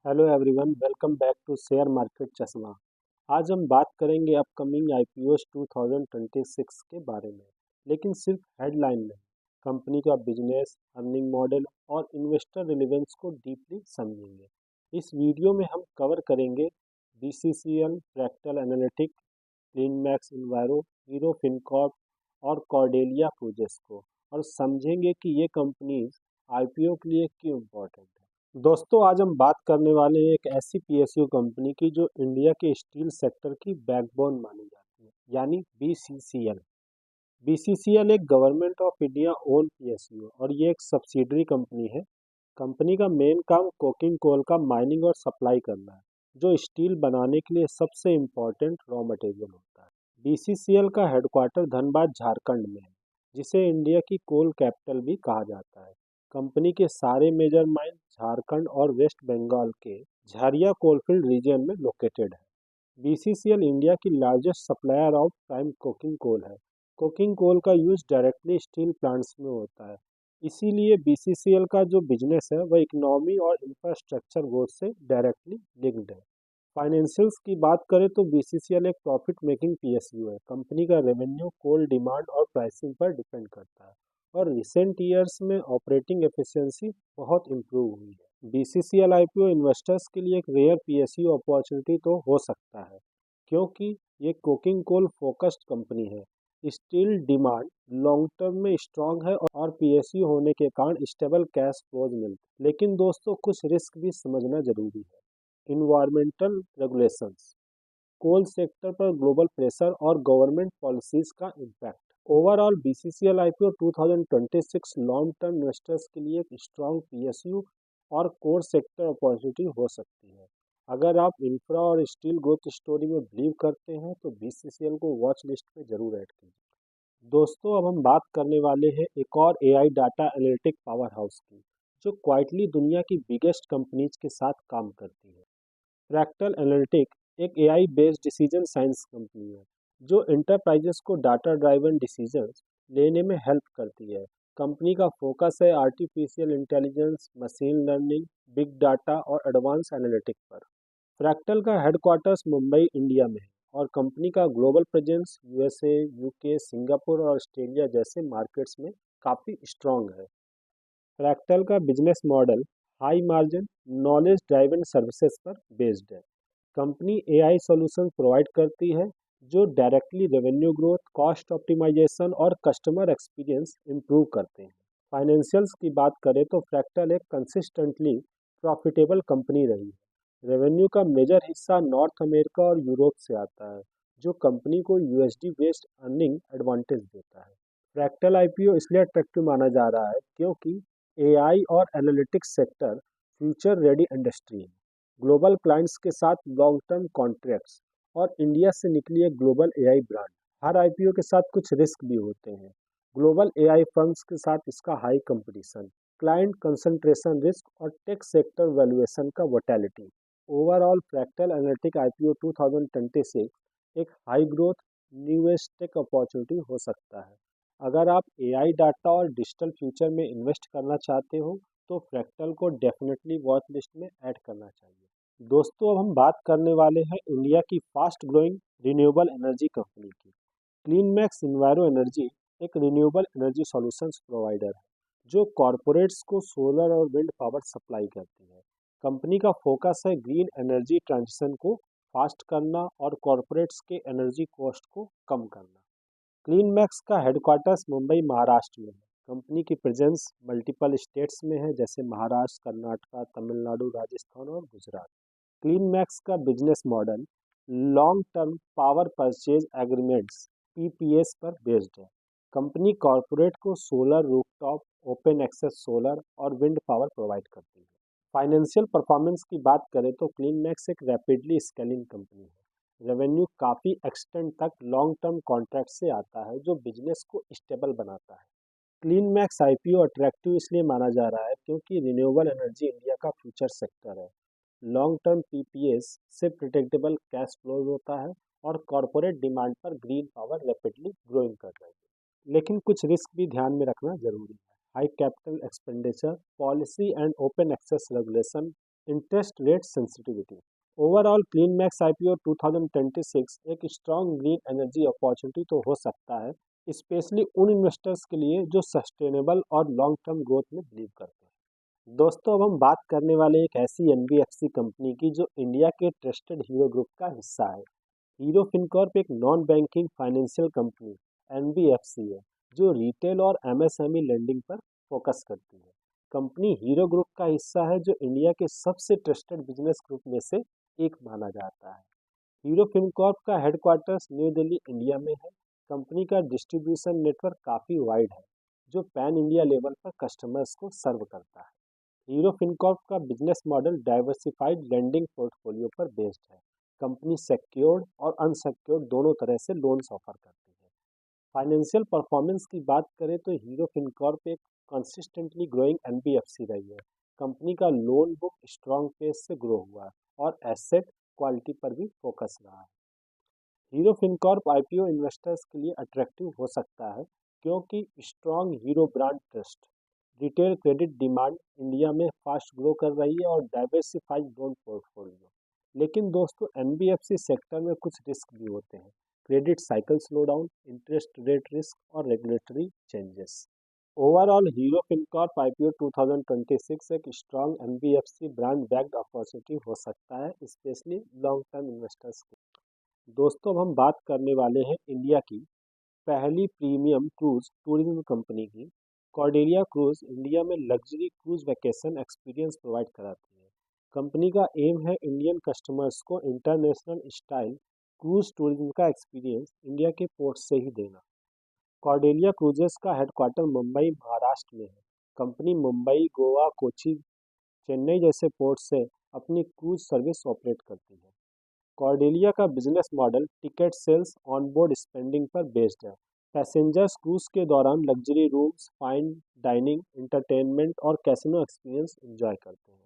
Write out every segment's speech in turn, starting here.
Hello everyone, welcome back to share market Chashma. आज हम बात करेंगे अपकमिंग आईपीओस 2026 के बारे में, लेकिन सिर्फ हेडलाइन नहीं, कंपनी का बिजनेस, अर्निंग मॉडल और इन्वेस्टर रिलेवेंस को डीपली समझेंगे। इस वीडियो में हम कवर करेंगे बीसीसीएल, फ्रैक्टल एनालिटिक, क्लीनमैक्स इन्वायरो, हीरो फिनकॉर्प और कॉर्डेलिया क्रूजेस को, और समझेंगे कि ये कंपनीज आईपीओ के लिए क्यों इम्पोर्टेंट है। दोस्तों, आज हम बात करने वाले हैं एक ऐसी पीएसयू कंपनी की जो इंडिया के स्टील सेक्टर की बैकबोन मानी जाती है, यानी बीसीसीएल। बीसीसीएल एक government of India own PSU और ये एक सब्सिडरी कंपनी है। कंपनी का मेन काम कोकिंग कोल का माइनिंग और सप्लाई करना है, जो स्टील बनाने के लिए सबसे इम्पोर्टेंट रॉ मटेरियल होता है। बीसीसीएल का हेडक्वार्टर धनबाद झारखंड में है, जिसे इंडिया की कोल कैपिटल भी कहा जाता है। कंपनी के सारे मेजर माइन झारखंड और वेस्ट बंगाल के झारिया कोलफील्ड रीजन में लोकेटेड है। बीसीसीएल इंडिया की largest supplier of prime coking coal है। कोकिंग कोल का यूज डायरेक्टली स्टील प्लांट्स में होता है। इसीलिए बीसीसीएल का जो बिजनेस है वह इकोनॉमी और इंफ्रास्ट्रक्चर ग्रोथ से डायरेक्टली लिंक्ड है। फाइनेंशियल्स की बात करें तो बीसीसीएल एक प्रॉफिट मेकिंग पीएसयू है। कंपनी का रेवेन्यू कोल डिमांड और प्राइसिंग पर डिपेंड करता है, और रिसेंट ईयर्स में ऑपरेटिंग एफिशिएंसी बहुत इम्प्रूव हुई है। बीसीसीएल आईपीओ इन्वेस्टर्स के लिए एक रेयर पीएसयू अपॉर्चुनिटी तो हो सकता है, क्योंकि ये कोकिंग कोल फोकस्ड कंपनी है। स्टील डिमांड लॉन्ग टर्म में स्ट्रांग है और पीएसयू होने के कारण स्टेबल कैश फ्लोज मिलते हैं। लेकिन दोस्तों, कुछ रिस्क भी समझना जरूरी है। इन्वायरमेंटल रेगुलेशंस, कोल सेक्टर पर ग्लोबल प्रेशर और गवर्नमेंट पॉलिसीज का impact. Overall BCCL IPO 2026 long term investors के लिए एक स्ट्रांग पीएसयू और कोर सेक्टर अपॉर्चुनिटी हो सकती है। अगर आप इंफ्रा और स्टील ग्रोथ स्टोरी में बिलीव करते हैं तो बीसीसीएल को वॉच लिस्ट पे जरूर ऐड कीजिए। दोस्तों, अब हम बात करने वाले हैं एक और AI data analytic power house की, जो क्वाइटली दुनिया की बिगेस्ट कंपनीज के साथ काम करती है। फ्रैक्टल एनालिटिक एक AI based decision science company है, जो एंटरप्राइजेस को डाटा ड्राइवन डिसीजंस लेने में हेल्प करती है। कंपनी का फोकस है artificial intelligence, machine learning, big data और एडवांस एनालिटिक पर। फ्रैक्टल का हेडक्वार्टर्स मुंबई, इंडिया में है, और कंपनी का global presence USA, UK, Singapore और ऑस्ट्रेलिया जैसे मार्केट्स में काफ़ी स्ट्रांग है। फ्रैक्टल का business model high margin, knowledge driven services पर बेस्ड है। कंपनी एआई सॉल्यूशन प्रोवाइड करती है जो directly revenue growth, cost optimization और कस्टमर एक्सपीरियंस इंप्रूव करते हैं। फाइनेंशियल्स की बात करें तो फ्रैक्टल एक कंसिस्टेंटली प्रॉफिटेबल कंपनी रही है। रेवेन्यू का मेजर हिस्सा नॉर्थ अमेरिका और यूरोप से आता है, जो कंपनी को यूएसडी बेस्ड अर्निंग एडवांटेज देता है। फ्रैक्टल आईपीओ इसलिए अट्रैक्टिव माना जा रहा है क्योंकि एआई और analytics sector future ready industry है। ग्लोबल क्लाइंट्स के साथ लॉन्ग टर्म कॉन्ट्रैक्ट्स और इंडिया से निकली एक ग्लोबल एआई ब्रांड। हर आईपीओ के साथ कुछ रिस्क भी होते हैं। ग्लोबल एआई फर्म्स के साथ इसका high competition, client concentration risk और टेक सेक्टर वैल्यूएशन का volatility. Overall Fractal analytic IPO 2026 एक high growth newest tech opportunity हो सकता है। अगर आप एआई डाटा और डिजिटल फ्यूचर में इन्वेस्ट करना चाहते हो तो फ्रैक्टल को डेफिनेटली वॉच लिस्ट में ऐड करना चाहिए। दोस्तों, अब हम बात करने वाले हैं इंडिया की fast growing renewable energy company की। क्लीनमैक्स इन्वायरो एनर्जी एक रिन्यूएबल एनर्जी सॉल्यूशंस प्रोवाइडर है, जो कॉरपोरेट्स को सोलर और विंड पावर सप्लाई करती है। कंपनी का फोकस है ग्रीन एनर्जी ट्रांजिशन को फास्ट करना और कॉरपोरेट्स के एनर्जी कॉस्ट को कम करना। क्लीनमैक्स का हेडक्वार्टर्स मुंबई, महाराष्ट्र में है। कंपनी की प्रेजेंस मल्टीपल स्टेट्स में है, जैसे महाराष्ट्र, कर्नाटका, तमिलनाडु, राजस्थान और गुजरात। क्लीनमैक्स का business model long term power purchase agreements PPAs पर बेस्ड है। कंपनी कॉरपोरेट को solar rooftop, open access solar और विंड पावर प्रोवाइड करती है। फाइनेंशियल परफॉर्मेंस की बात करें तो क्लीनमैक्स एक रैपिडली स्केलिंग कंपनी है। रेवेन्यू काफ़ी एक्सटेंड तक लॉन्ग टर्म कॉन्ट्रैक्ट से आता है, जो बिजनेस को स्टेबल बनाता है। क्लीनमैक्स आईपीओ अट्रैक्टिव इसलिए माना जा रहा है क्योंकि रिन्यूएबल एनर्जी इंडिया का फ्यूचर सेक्टर है। लॉन्ग टर्म पीपीएस से प्रिडिक्टेबल कैश फ्लो होता है और कॉरपोरेट डिमांड पर ग्रीन पावर रैपिडली ग्रोइंग कर रही है। लेकिन कुछ रिस्क भी ध्यान में रखना जरूरी है। High capital expenditure, policy and open access regulation, interest rate sensitivity. Overall Clean Max IPO 2026 एक स्ट्रॉन्ग ग्रीन एनर्जी अपॉर्चुनिटी तो हो सकता है, स्पेशली उन इन्वेस्टर्स के लिए जो सस्टेनेबल और लॉन्ग टर्म ग्रोथ में बिलीव करते हैं। दोस्तों, अब हम बात करने वाले एक ऐसी एनबीएफसी कंपनी की जो इंडिया के ट्रस्टेड हीरो ग्रुप का हिस्सा है। हीरो फिनकॉर्प एक non banking financial company NBFC है जो रिटेल और एमएसएमई लेंडिंग पर फोकस करती है। कंपनी हीरो ग्रुप का हिस्सा है जो इंडिया के सबसे ट्रस्टेड बिजनेस ग्रुप में से एक माना जाता है। हीरो फिनकॉर्प का हेडक्वार्टर्स न्यू दिल्ली इंडिया में है। कंपनी का डिस्ट्रीब्यूशन नेटवर्क काफ़ी वाइड है जो पैन इंडिया लेवल पर कस्टमर्स को सर्व करता है। हीरो फिनकॉर्प का business model diversified lending portfolio पर बेस्ड है। कंपनी सेक्योर्ड और अनसेक्योर्ड दोनों तरह से लोन्स ऑफर करती है। फाइनेंशियल परफॉर्मेंस की बात करें तो हीरो फिनकॉर्प एक कंसिस्टेंटली ग्रोइंग एनबीएफसी रही है। कंपनी का लोन बुक स्ट्रॉन्ग पेस से ग्रो हुआ है और एसेट क्वालिटी पर भी फोकस रहा है। हीरो फिनकॉर्प आईपीओ इन्वेस्टर्स के लिए अट्रैक्टिव हो सकता है क्योंकि strong hero brand trust, retail credit demand India में फास्ट ग्रो कर रही है और डाइवर्सिफाइड लोन पोर्टफोलियो। लेकिन दोस्तों, एनबीएफसी सेक्टर में कुछ रिस्क भी होते हैं। Credit cycle slowdown, interest rate risk और regulatory changes. Overall Hero FinCorp IPO 2026 एक strong NBFC brand backed opportunity हो सकता है, स्पेशली लॉन्ग टर्म इन्वेस्टर्स के। दोस्तों, अब हम बात करने वाले हैं इंडिया की पहली प्रीमियम क्रूज टूरिज्म कंपनी की। कॉर्डेलिया क्रूज इंडिया में luxury cruise vacation experience provide कराती है। कंपनी का एम है इंडियन कस्टमर्स को इंटरनेशनल स्टाइल क्रूज टूरिज्म का एक्सपीरियंस इंडिया के पोर्ट से ही देना। कॉर्डेलिया क्रूजेस का हेडक्वार्टर मुंबई महाराष्ट्र में है। कंपनी मुंबई, गोवा, कोची, चेन्नई जैसे पोर्ट से अपनी क्रूज सर्विस ऑपरेट करती है। कॉर्डेलिया का business model ticket sales on board spending पर बेस्ड है। पैसेंजर्स क्रूज के दौरान luxury rooms, fine dining, entertainment और कैसिनो एक्सपीरियंस एंजॉय करते हैं।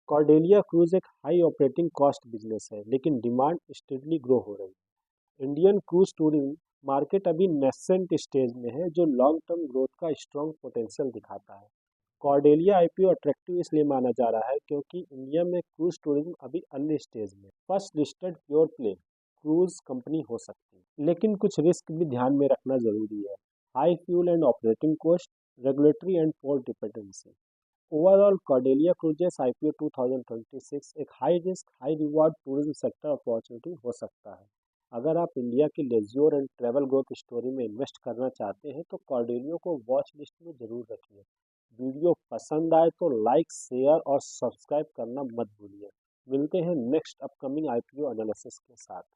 कॉर्डेलिया क्रूज एक हाई ऑपरेटिंग कॉस्ट बिजनेस है, लेकिन डिमांड स्टेडली ग्रो हो रही है। इंडियन क्रूज टूरिज्म मार्केट अभी नेसेंट स्टेज में है जो लॉन्ग टर्म ग्रोथ का स्ट्रॉन्ग पोटेंशियल दिखाता है। कॉर्डेलिया आईपीओ अट्रैक्टिव इसलिए माना जा रहा है क्योंकि इंडिया में क्रूज टूरिज्म अभी अर्ली स्टेज में first listed pure play cruise company हो सकती है, लेकिन कुछ रिस्क भी ध्यान में रखना जरूरी है। High fuel and operating cost, regulatory and port dependency. Overall Cordelia cruises IPO 2026 एक high risk high reward tourism sector opportunity हो सकता है। अगर आप इंडिया की लेज्योर एंड ट्रैवल ग्रोथ स्टोरी में इन्वेस्ट करना चाहते हैं तो कॉर्डेलियो को वॉच लिस्ट में जरूर रखिए। वीडियो पसंद आए तो लाइक, शेयर और सब्सक्राइब करना मत भूलिए। मिलते हैं नेक्स्ट अपकमिंग आईपीओ एनालिसिस के साथ।